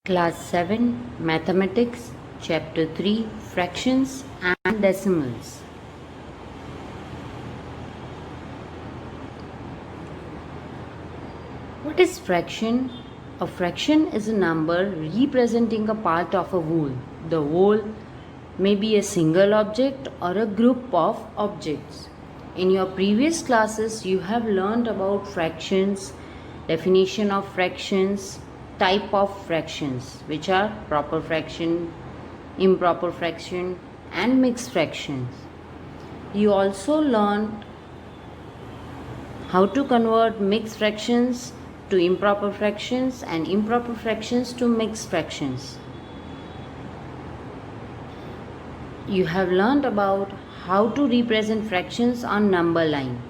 Class 7 Mathematics Chapter 3 Fractions and Decimals. What is fraction? A fraction is a number representing a part of a whole. The whole may be a single object or a group of objects. In your previous classes, you have learned about fractions, definition of fractions, type of fractions, which are proper fraction, improper fraction, and mixed fractions. You also learned how to convert mixed fractions to improper fractions and improper fractions to mixed fractions. You have learned about how to represent fractions on number line.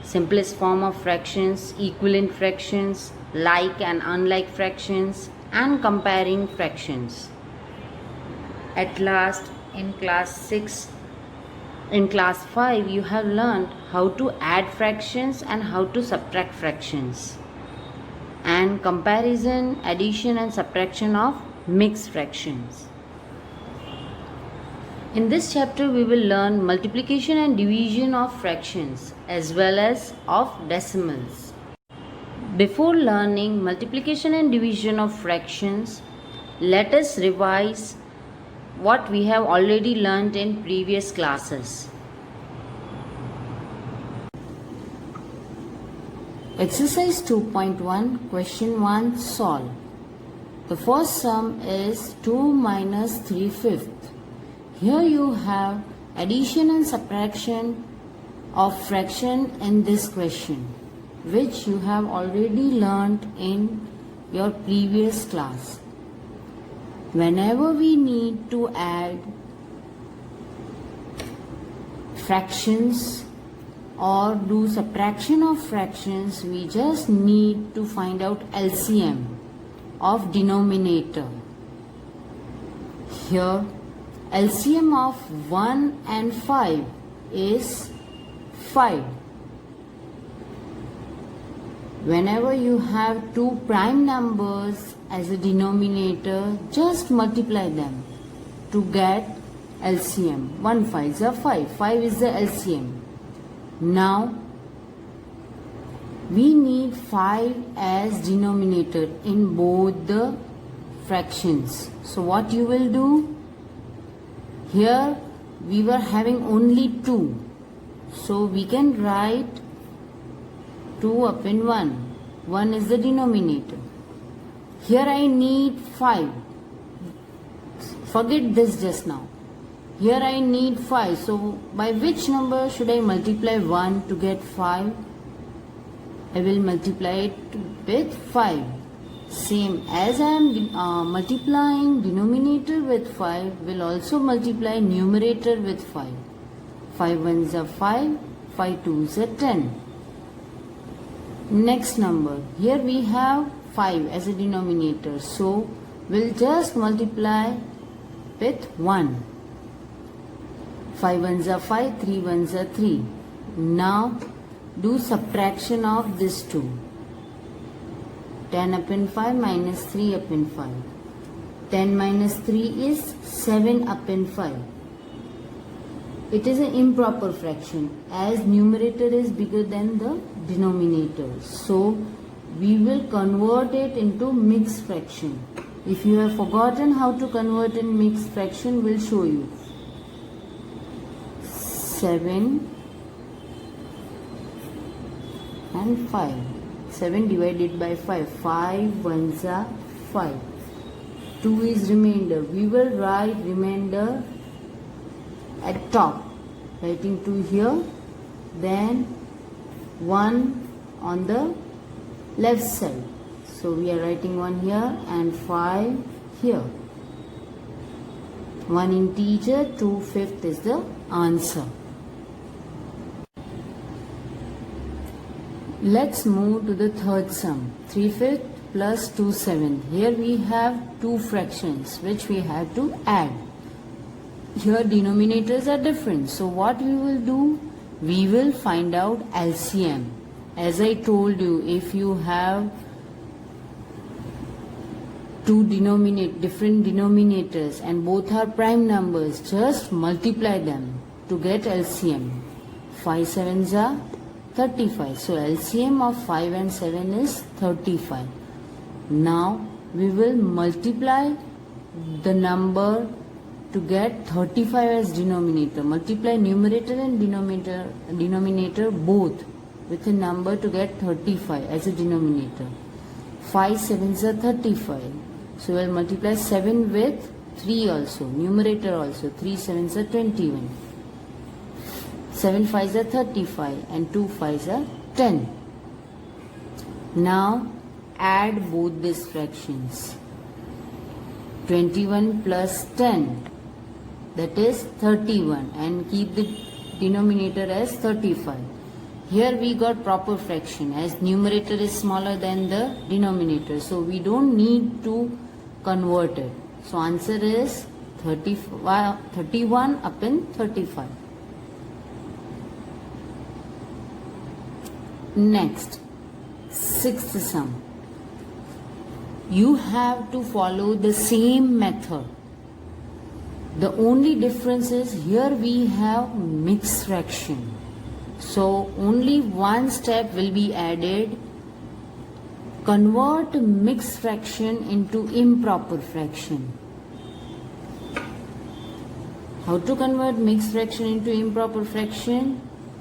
Simplest form of fractions, equivalent fractions, like and unlike fractions, and comparing fractions. At last, in class 5, you have learned how to add fractions and how to subtract fractions, and comparison, addition, and subtraction of mixed fractions. In this chapter, we will learn multiplication and division of fractions as well as of decimals. Before learning multiplication and division of fractions, let us revise what we have already learned in previous classes. Exercise 2.1, question 1, solve. The first sum is 2 minus 3/5. Here you have addition and subtraction of fraction in this question, which you have already learned in your previous class. Whenever we need to add fractions or do subtraction of fractions, we just need to find out LCM of denominator. Here LCM of 1 and 5 is 5. Whenever you have two prime numbers as a denominator, just multiply them to get LCM. 1 5s are 5. 5 is the LCM. Now we need 5 as denominator in both the fractions. So what you will do? Here we were having only 2, so we can write 2 up in 1. 1 is the denominator. Here I need 5. Forget this just now. Here I need 5. So by which number should I multiply 1 to get 5? I will multiply it with 5. Same as I am multiplying denominator with 5, will also multiply numerator with 5. 5 1s are 5, 5 2s are 10. Next number, here we have 5 as a denominator, so we'll just multiply with 1. 5 1s are 5, 3 1s are 3. Now do subtraction of this 2. 10 up in 5 minus 3 up in 5. 10 minus 3 is 7 up in 5. It is an improper fraction as numerator is bigger than the denominator. So we will convert it into mixed fraction. If you have forgotten how to convert in mixed fraction, we'll show you. 7 and 5. 7 divided by 5. 5 1s are 5. 2 is remainder. We will write remainder at top. Writing 2 here. Then 1 on the left side. So we are writing 1 here and 5 here. 1 integer, 2/5 is the answer. Let's move to the third sum, 3/5 plus 2/7. Here we have two fractions which we have to add. Here denominators are different. So what we will do? We will find out LCM. As I told you, if you have two different denominators and both are prime numbers, just multiply them to get LCM. 5 sevens are 35. So LCM of 5 and 7 is 35. Now we will multiply the number to get 35 as denominator. Multiply numerator and denominator both with a number to get 35 as a denominator. 5 sevens are 35. So we'll multiply 7 with 3 also, numerator also. 3 sevens are 21. 7 5s are 35 and 2 5s are 10. Now add both these fractions. 21 plus 10, that is 31, and keep the denominator as 35. Here we got proper fraction as numerator is smaller than the denominator, so we don't need to convert it. So answer is 31 upon 35. Next, sixth sum. You have to follow the same method. The only difference is here we have mixed fraction. So only one step will be added. Convert mixed fraction into improper fraction. How to convert mixed fraction into improper fraction?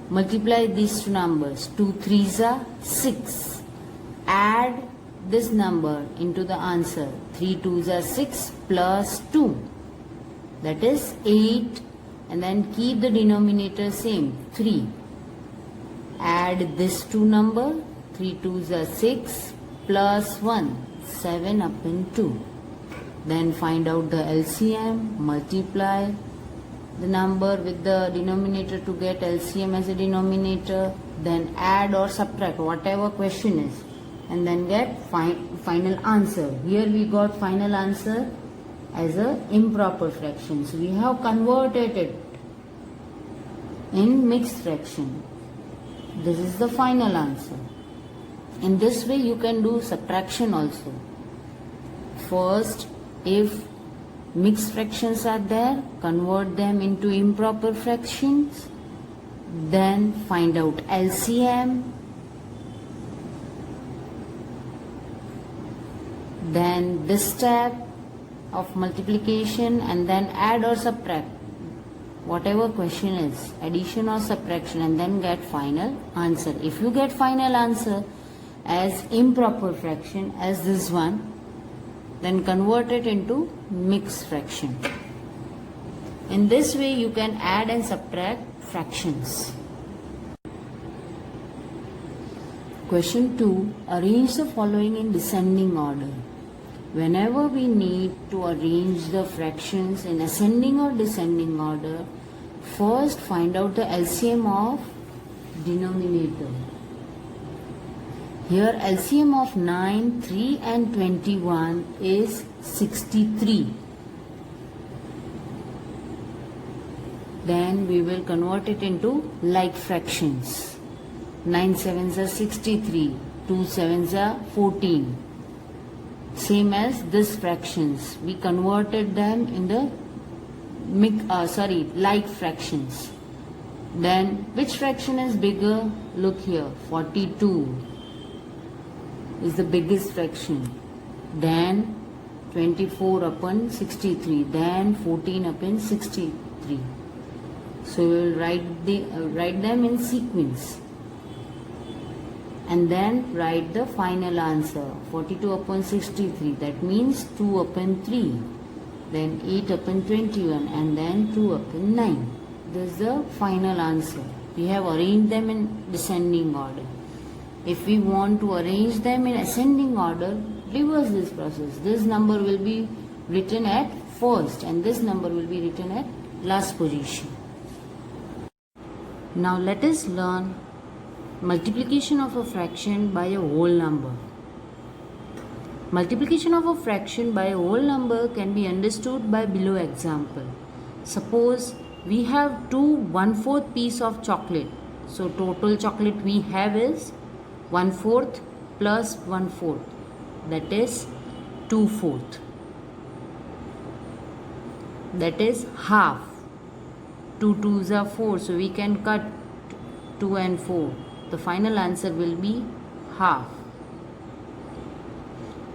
Multiply these two numbers. 2 3s are 6. Add this number into the answer. 3 2s are 6 plus 2. That is 8. And then keep the denominator same. 3. Add this two number. 3 2s are 6 plus 1. 7 upon 2. Then find out the LCM. Multiply the number with the denominator to get LCM as a denominator, then add or subtract whatever question is, and then get final answer. Here we got final answer as a improper fraction. So we have converted it in mixed fraction. This is the final answer. In this way you can do subtraction also. First, if mixed fractions are there, convert them into improper fractions, then find out LCM, then this step of multiplication, and then add or subtract whatever question is, addition or subtraction, and then get final answer. If you get final answer as improper fraction as this one, then convert it into mixed fraction. In this way you can add and subtract fractions. Question 2. Arrange the following in descending order. Whenever we need to arrange the fractions in ascending or descending order, first find out the LCM of denominator. Here LCM of 9, 3 and 21 is 63. Then we will convert it into like fractions. 9 sevens are 63, 2 sevens are 14. Same as this fractions. We converted them in the like fractions. Then which fraction is bigger? Look here, 42 is the biggest fraction. Then 24 upon 63. Then 14 upon 63. So we will write them in sequence. And then write the final answer. 42 upon 63. That means 2 upon 3. Then 8 upon 21. And then 2 upon 9. This is the final answer. We have arranged them in descending order. If we want to arrange them in ascending order, reverse this process. This number will be written at first and this number will be written at last position. Now let us learn multiplication of a fraction by a whole number. Multiplication of a fraction by a whole number can be understood by below example. Suppose we have 2 1/4 piece of chocolate. So total chocolate we have is 1/4 plus 1/4, that is 2/4. That is half. 2 2s are 4, so we can cut 2 and 4. The final answer will be half.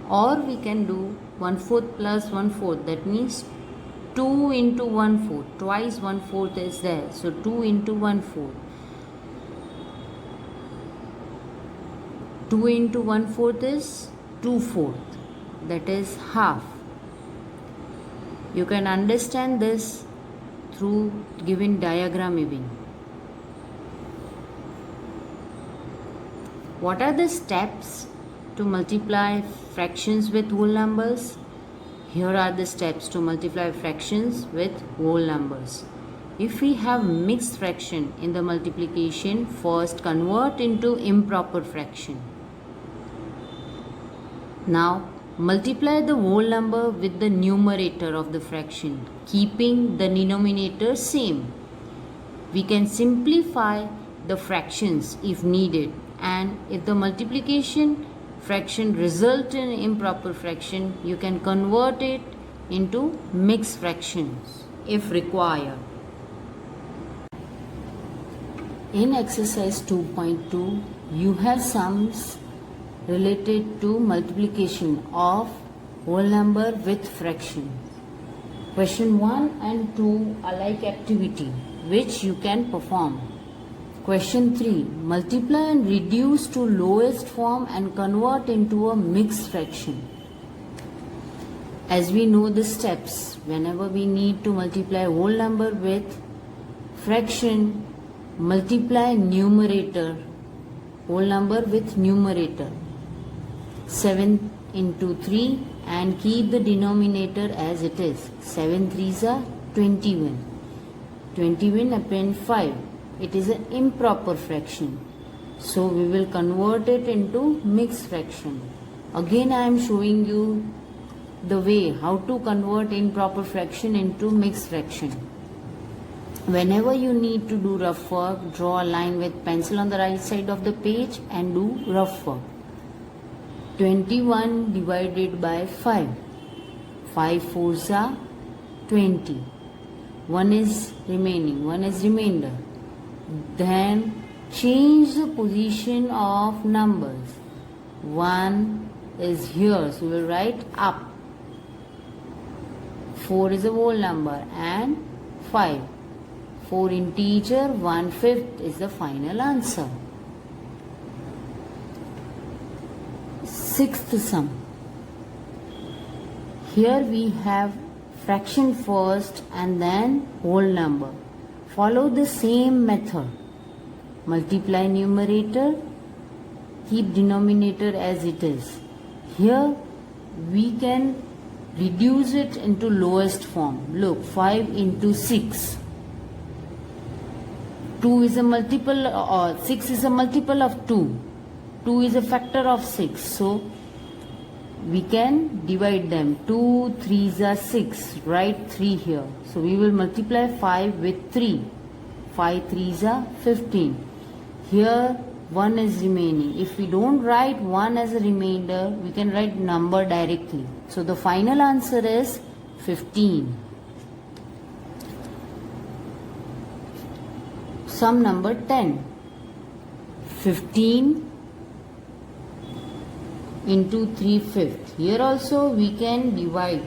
Or we can do 1/4 plus 1/4, that means 2 into 1/4, twice 1/4 is there, so 2 into 1/4. 2 into 1/4 is 2/4, that is half. You can understand this through given diagram even. What are the steps to multiply fractions with whole numbers? Here are the steps to multiply fractions with whole numbers. If we have mixed fraction in the multiplication, first convert into improper fraction. Now multiply the whole number with the numerator of the fraction, keeping the denominator same. We can simplify the fractions if needed, and if the multiplication fraction result in improper fraction, you can convert it into mixed fractions if required. In exercise 2.2, you have sums related to multiplication of whole number with fraction. Question 1 and 2 are like activity which you can perform. Question 3, multiply and reduce to lowest form and convert into a mixed fraction. As we know the steps, whenever we need to multiply whole number with fraction, multiply numerator, whole number with numerator, 7 into 3, and keep the denominator as it is. 7 3s are 21. 21 upon 5. It is an improper fraction. So we will convert it into mixed fraction. Again I am showing you the way how to convert improper fraction into mixed fraction. Whenever you need to do rough work, draw a line with pencil on the right side of the page and do rough work. 21 divided by 5. 5 4s are 20. 1 is remaining, 1 is remainder. Then change the position of numbers. 1 is here, so we will write up. 4 is a whole number and 5. 4 integer, 1/5 is the final answer. Sixth sum. Here we have fraction first and then whole number. Follow the same method. Multiply numerator, keep denominator as it is. Here we can reduce it into lowest form. Look, 5 into 6. 2 is a multiple, or 6 is a multiple of 2. 2 is a factor of 6, so we can divide them. 2 3s are 6, write 3 here. So we will multiply 5 with 3. 5 3s are 15. Here 1 is remaining. If we don't write 1 as a remainder, we can write number directly. So the final answer is 15. Sum number 10. 15 into 3/5. Here also we can divide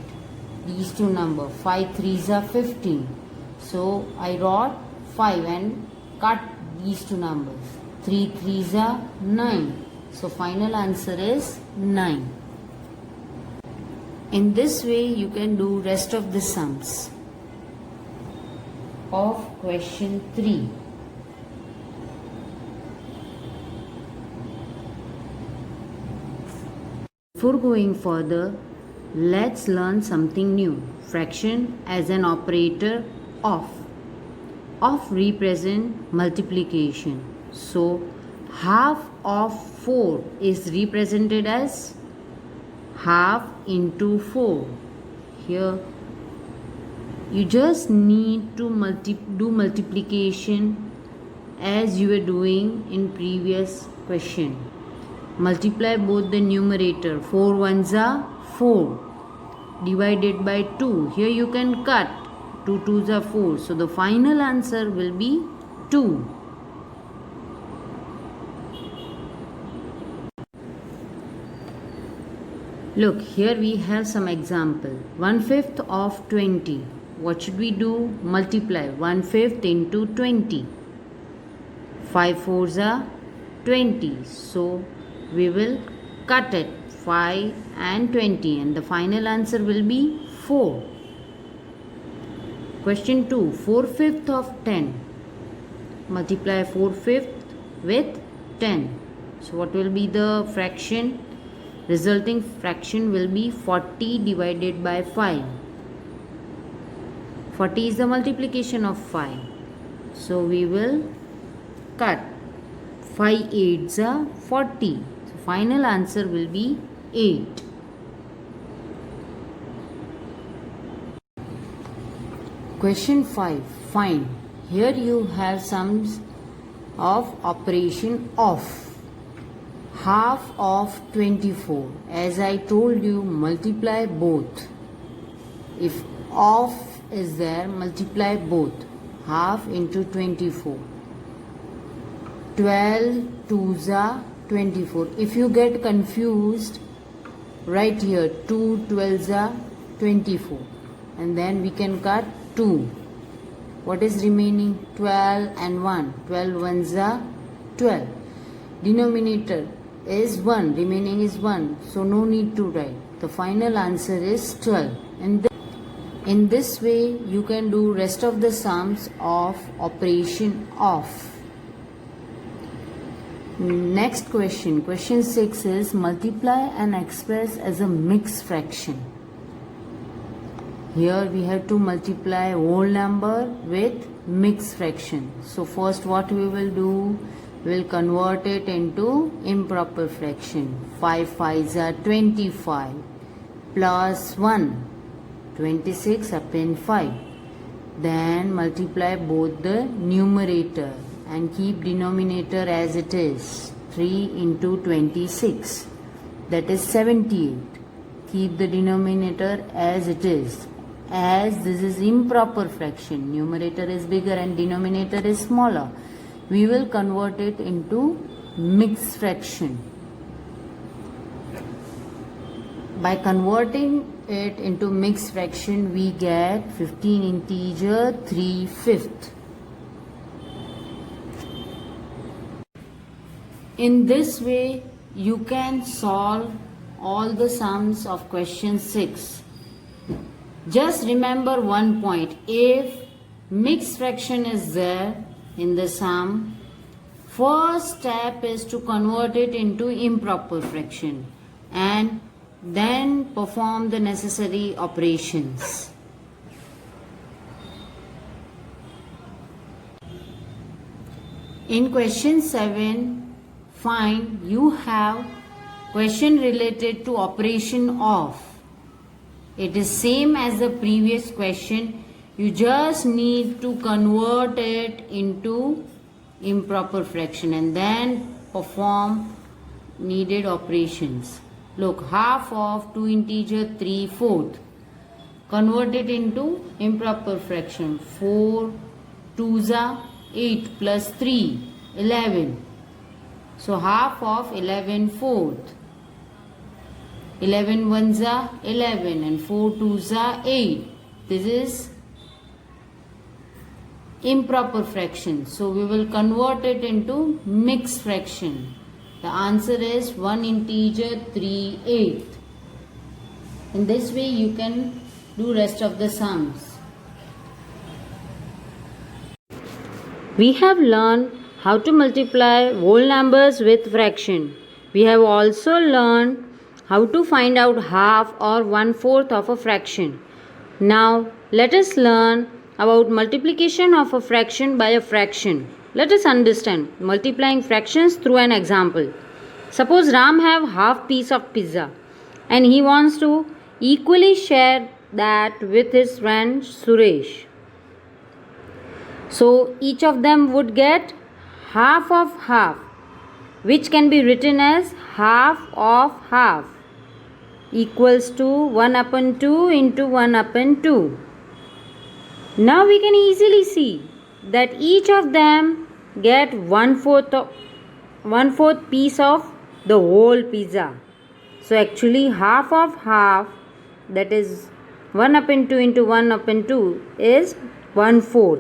these two numbers. 5 3s are 15. So I wrote 5 and cut these two numbers. 3 3s are 9. So final answer is 9. In this way you can do rest of the sums of question 3. Before going further, let's learn something new. Fraction as an operator of. Of represent multiplication. So half of 4 is represented as half into 4. Here you just need to do multiplication as you were doing in previous question. Multiply both the numerator. 4 1s are 4 divided by 2. Here you can cut. 2 2s are 4. So the final answer will be 2. Look, here we have some example. 1/5 of 20. What should we do? Multiply 1/5 into 20. 5 4s are 20. So we will cut it. 5 and 20, and the final answer will be 4. Question 2. 4/5 of 10. Multiply 4/5 with 10. So what will be the fraction? Resulting fraction will be 40 divided by 5. 40 is the multiplication of 5. So we will cut. 5 8s are 40. So final answer will be 8. Question 5. Find. Here you have sums of operation of. Half of 24. As I told you, multiply both. If of is there, multiply both. Half into 24. 12 2s are 24. If you get confused, write here 2 12s are 24. And then we can cut 2. What is remaining? 12 and 1. 12 1s are 12. Denominator is 1, remaining is 1, so no need to write. The final answer is 12. And in this way you can do rest of the sums of operation of. Next question, question 6 is multiply and express as a mixed fraction. Here we have to multiply whole number with mixed fraction. So first what we will do? We will convert it into improper fraction. 5 5s are 25 plus 1, 26 upon 5. Then multiply both the numerator and keep denominator as it is. 3 into 26, that is 78. Keep the denominator as it is. As this is improper fraction, numerator is bigger and denominator is smaller, we will convert it into mixed fraction. By converting it into mixed fraction, we get 15 integer 3/5. In this way, you can solve all the sums of question 6. Just remember one point. If mixed fraction is there in the sum, first step is to convert it into improper fraction and then perform the necessary operations. In question 7, find, you have question related to operation of. It is same as the previous question. You just need to convert it into improper fraction and then perform needed operations. Look, half of 2 integer 3/4. Convert it into improper fraction. 4 2s are 8 plus 3, 11. So half of 11/4. 11 1s are 11 and 4 2s are 8. This is improper fraction. So we will convert it into mixed fraction. The answer is 1 integer 3/8. In this way you can do rest of the sums. We have learned how to multiply whole numbers with fraction. We have also learned how to find out half or 1/4 of a fraction. Now let us learn about multiplication of a fraction by a fraction. Let us understand multiplying fractions through an example. Suppose Ram have half piece of pizza and he wants to equally share that with his friend Suresh. So each of them would get half of half, which can be written as half of half. equals to 1 upon 2 into 1 upon 2. Now we can easily see that each of them get 1/4 piece of the whole pizza. So actually half of half, that is 1 upon 2 into 1 upon 2 is 1/4.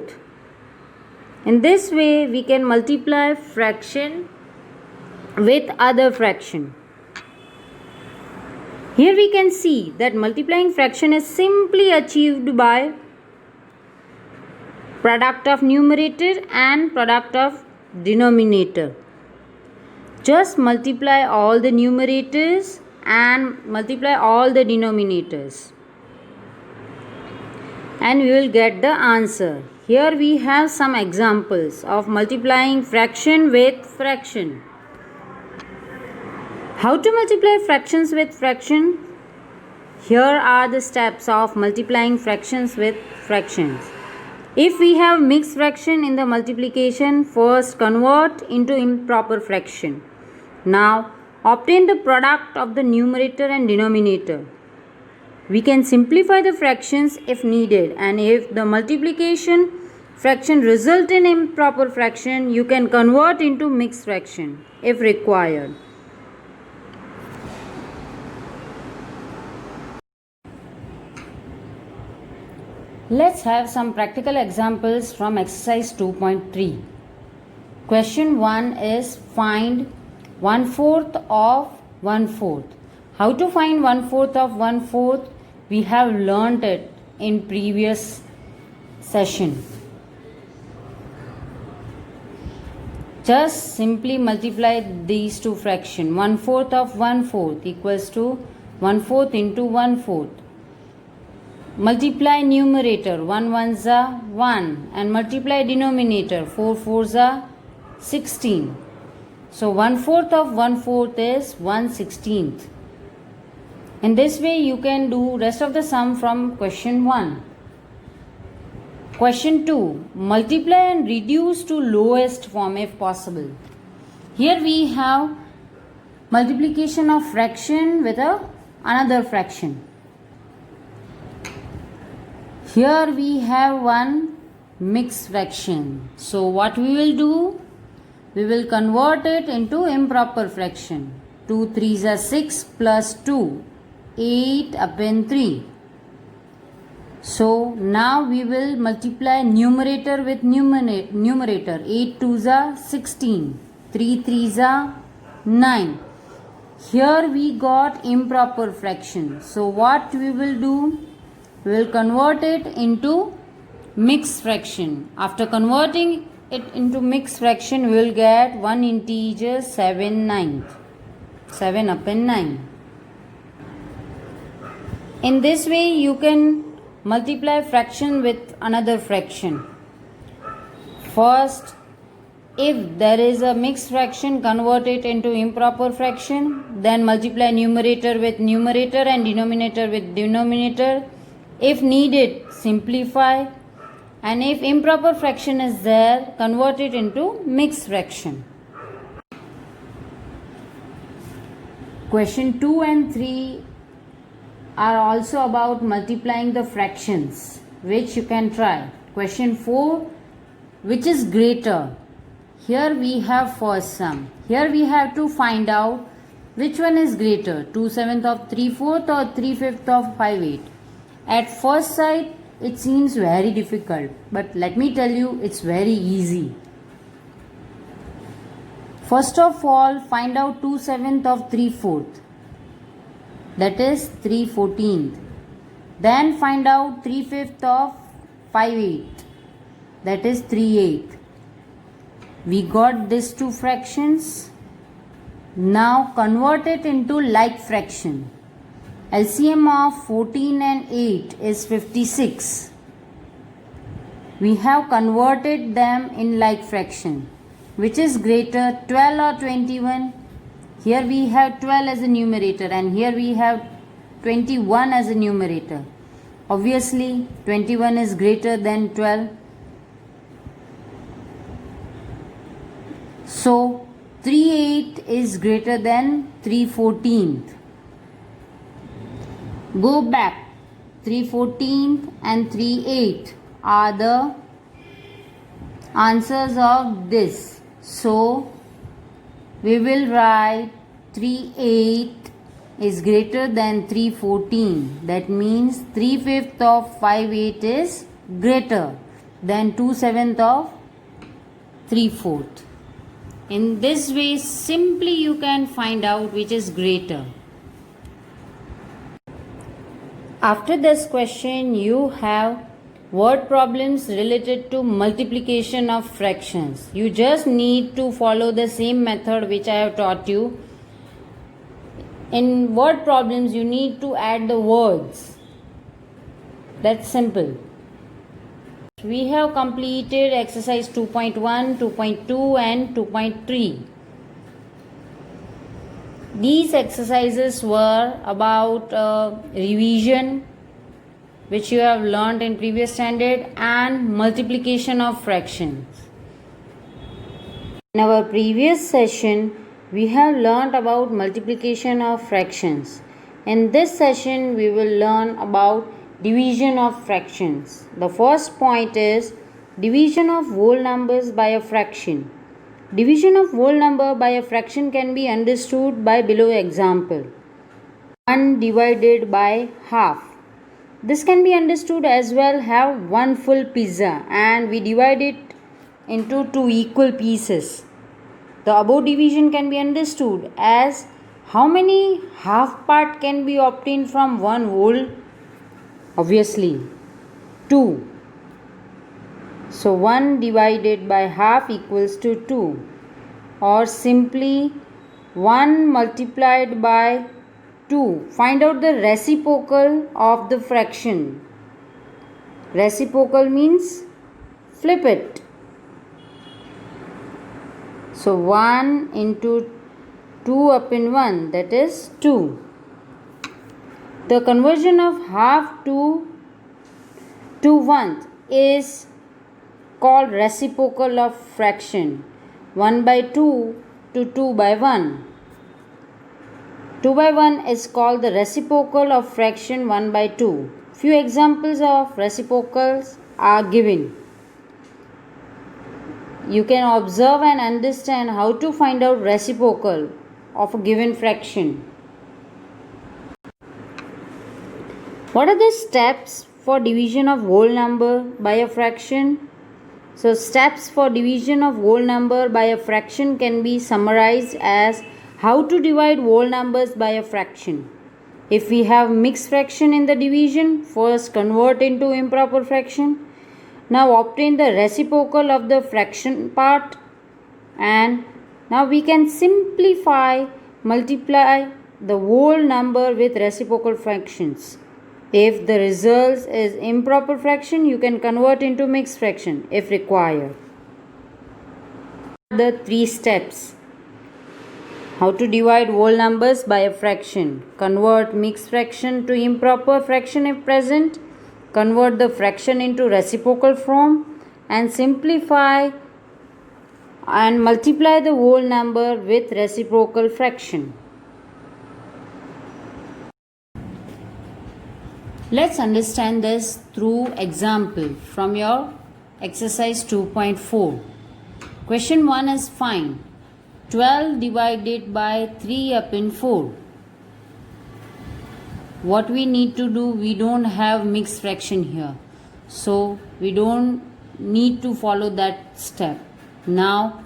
In this way we can multiply fraction with other fraction. Here we can see that multiplying fraction is simply achieved by product of numerator and product of denominator. Just multiply all the numerators and multiply all the denominators, and we will get the answer. Here we have some examples of multiplying fraction with fraction. How to multiply fractions with fraction? Here are the steps of multiplying fractions with fractions. If we have mixed fraction in the multiplication, first convert into improper fraction. Now obtain the product of the numerator and denominator. We can simplify the fractions if needed, and if the multiplication fraction result in improper fraction, you can convert into mixed fraction if required. Let's have some practical examples from exercise 2.3. Question 1 is find 1/4 of 1/4. How to find 1/4 of 1/4? We have learnt it in previous session. Just simply multiply these two fractions. 1/4 of 1/4 equals to 1/4 into 1/4. Multiply numerator, 1 1s are 1, and multiply denominator, 4 4s are 16. So 1/4 of 1/4 is 1/16. In this way you can do rest of the sum from question 1. Question 2. Multiply and reduce to lowest form if possible. Here we have multiplication of fraction with another fraction. Here we have one mixed fraction. So what we will do? We will convert it into improper fraction. 2 3s are 6 plus 2, 8 upon 3. So now we will multiply numerator with numerator. 8 2s are 16, 3 3s are 9. Here we got improper fraction. So what we will do? We will convert it into mixed fraction. After converting it into mixed fraction, we will get one integer 7/9. 7 upon 9. In this way you can multiply fraction with another fraction. First, if there is a mixed fraction, convert it into improper fraction. Then multiply numerator with numerator and denominator with denominator. If needed, simplify, and if improper fraction is there, convert it into mixed fraction. Question 2 and 3 are also about multiplying the fractions, which you can try. Question 4, which is greater? Here we have first sum. Here we have to find out which one is greater, 2/7 of 3/4 or 3/5 of 5/8. At first sight, it seems very difficult, but let me tell you, it's very easy. First of all, find out 2/7 of 3/4, that is 3/14. Then find out 3/5 of 5/8, that is 3/8. We got these two fractions. Now convert it into like fraction. LCM of 14 and 8 is 56. We have converted them in like fraction. Which is greater, 12 or 21? Here we have 12 as a numerator, and here we have 21 as a numerator. Obviously 21 is greater than 12. So 3/8 is greater than 3/14. Go back. 3/14 and 3/8 are the answers of this. So we will write 3/8 is greater than 3/14. That means 3/5 of 5/8 is greater than 2/7 of 3/4. In this way, simply you can find out which is greater. After this question, you have word problems related to multiplication of fractions. You just need to follow the same method which I have taught you. In word problems, you need to add the words. That's simple. We have completed exercise 2.1, 2.2 and 2.3. These exercises were about revision, which you have learned in previous standard, and multiplication of fractions. In our previous session, we have learned about multiplication of fractions. In this session, we will learn about division of fractions. The first point is division of whole numbers by a fraction. Division of whole number by a fraction can be understood by below example. 1 divided by half. This can be understood as well have one full pizza and we divide it into two equal pieces. The above division can be understood as how many half part can be obtained from one whole? Obviously 2. So 1 divided by half equals to 2, or simply 1 multiplied by 2. Find out the reciprocal of the fraction. Reciprocal means flip it. So 1 into 2 up in 1, that is 2. The conversion of half to 1/2 is called reciprocal of fraction. 1/2 to 2/1. 2/1 is called the reciprocal of fraction 1/2. Few examples of reciprocals are given. You can observe and understand how to find out reciprocal of a given fraction. What are the steps for division of whole number by a fraction? So steps for division of whole number by a fraction can be summarized as how to divide whole numbers by a fraction. If we have mixed fraction in the division, first convert into improper fraction. Now obtain the reciprocal of the fraction part, and now we can multiply the whole number with reciprocal fractions. If the result is improper fraction, you can convert into mixed fraction if required. The 3 steps. How to divide whole numbers by a fraction. Convert mixed fraction to improper fraction if present. Convert the fraction into reciprocal form. And simplify and multiply the whole number with reciprocal fraction. Let's understand this through example from your exercise 2.4. Question 1 is find 12 divided by 3 up in 4. What we need to do, we don't have mixed fraction here, so we don't need to follow that step. Now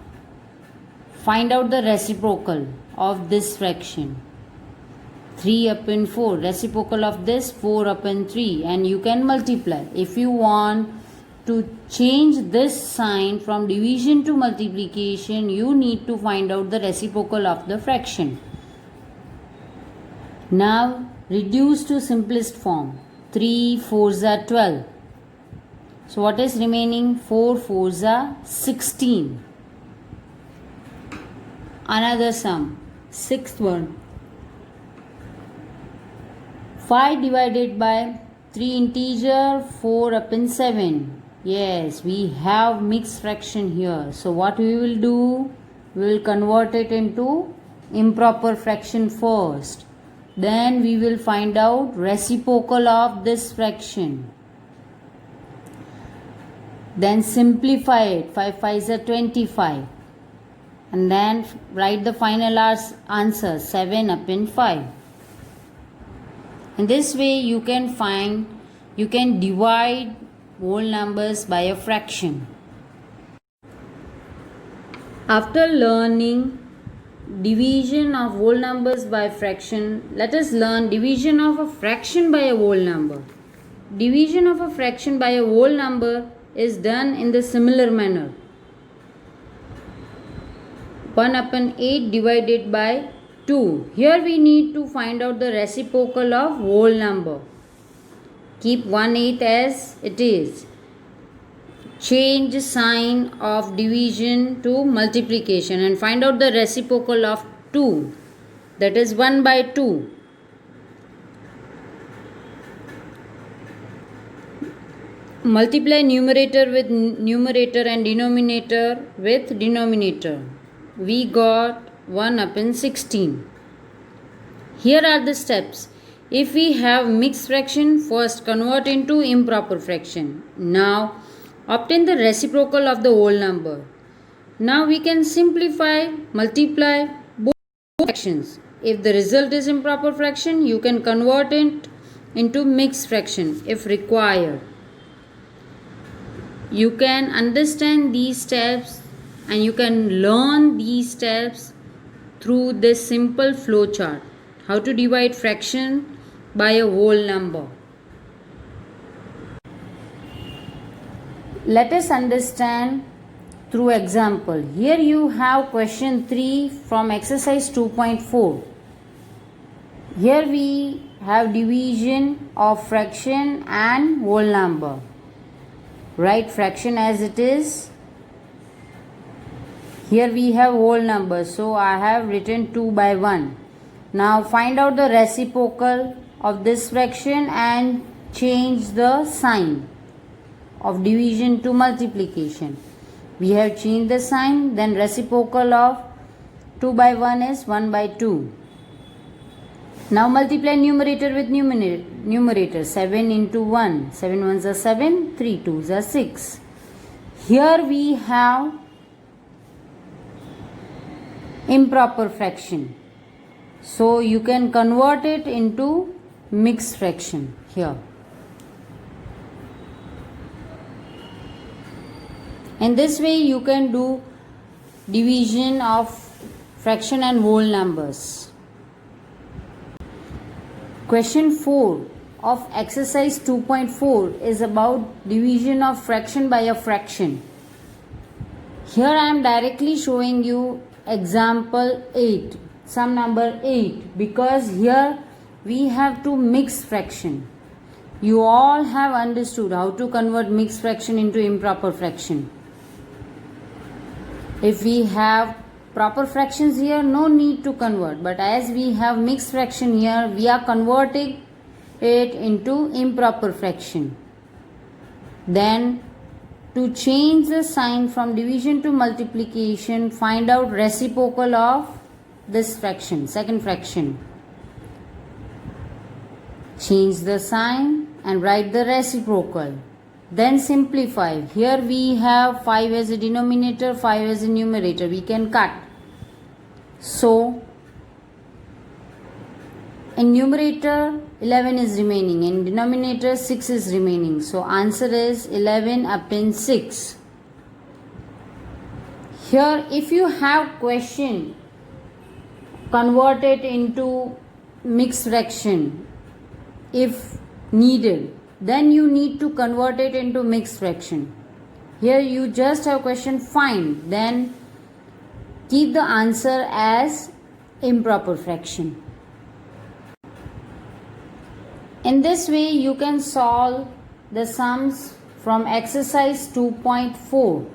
find out the reciprocal of this fraction. 3 up in 4, reciprocal of this 4 up in 3, and you can multiply. If you want to change this sign from division to multiplication, you need to find out the reciprocal of the fraction. Now reduce to simplest form. 3 4s are 12. So what is remaining? 4 4s are 16. Another sum, sixth one. 5 divided by 3 integer, 4 up in 7. Yes, we have mixed fraction here. So what we will do? We will convert it into improper fraction first. Then we will find out reciprocal of this fraction. Then simplify it. 5 5s are 25. And then write the final answer 7 upon 5. In this way you can divide whole numbers by a fraction. After learning division of whole numbers by fraction, let us learn division of a fraction by a whole number. Division of a fraction by a whole number is done in the similar manner. 1 upon 8 divided by 2. Here we need to find out the reciprocal of whole number. Keep 1/8 as it is. Change sign of division to multiplication and find out the reciprocal of 2. That is 1 by 2. Multiply numerator with numerator and denominator with denominator. We got 1 upon 16. Here are the steps. If we have mixed fraction, first convert into improper fraction. Now obtain the reciprocal of the whole number. Now we can simplify, multiply both fractions. If the result is improper fraction, you can convert it into mixed fraction if required. You can understand these steps and you can learn these steps through this simple flow chart. How to divide fraction by a whole number. Let us understand through example. Here you have question 3 from exercise 2.4. Here we have division of fraction and whole number. Write fraction as it is. Here we have whole number, so I have written 2 by 1. Now find out the reciprocal of this fraction and change the sign of division to multiplication. We have changed the sign, then reciprocal of 2 by 1 is 1 by 2. Now multiply numerator with numerator. 7 into 1. 7 ones are 7, 3 twos are 6. Here we have improper fraction. So you can convert it into mixed fraction here. In this way you can do division of fraction and whole numbers. Question 4 of exercise 2.4 is about division of fraction by a fraction. Here I am directly showing you example 8, sum number 8, because here we have to mix fraction. You all have understood how to convert mixed fraction into improper fraction. If we have proper fractions here, no need to convert, but as we have mixed fraction here, we are converting it into improper fraction. Then to change the sign from division to multiplication, find out reciprocal of this fraction, second fraction. Change the sign and write the reciprocal. Then simplify. Here we have 5 as a denominator, 5 as a numerator. We can cut. So in numerator 11 is remaining, in denominator 6 is remaining. So answer is 11 upon 6. Here if you have question, convert it into mixed fraction if needed. Then you need to convert it into mixed fraction. Here you just have question find, then keep the answer as improper fraction. In this way you can solve the sums from exercise 2.4.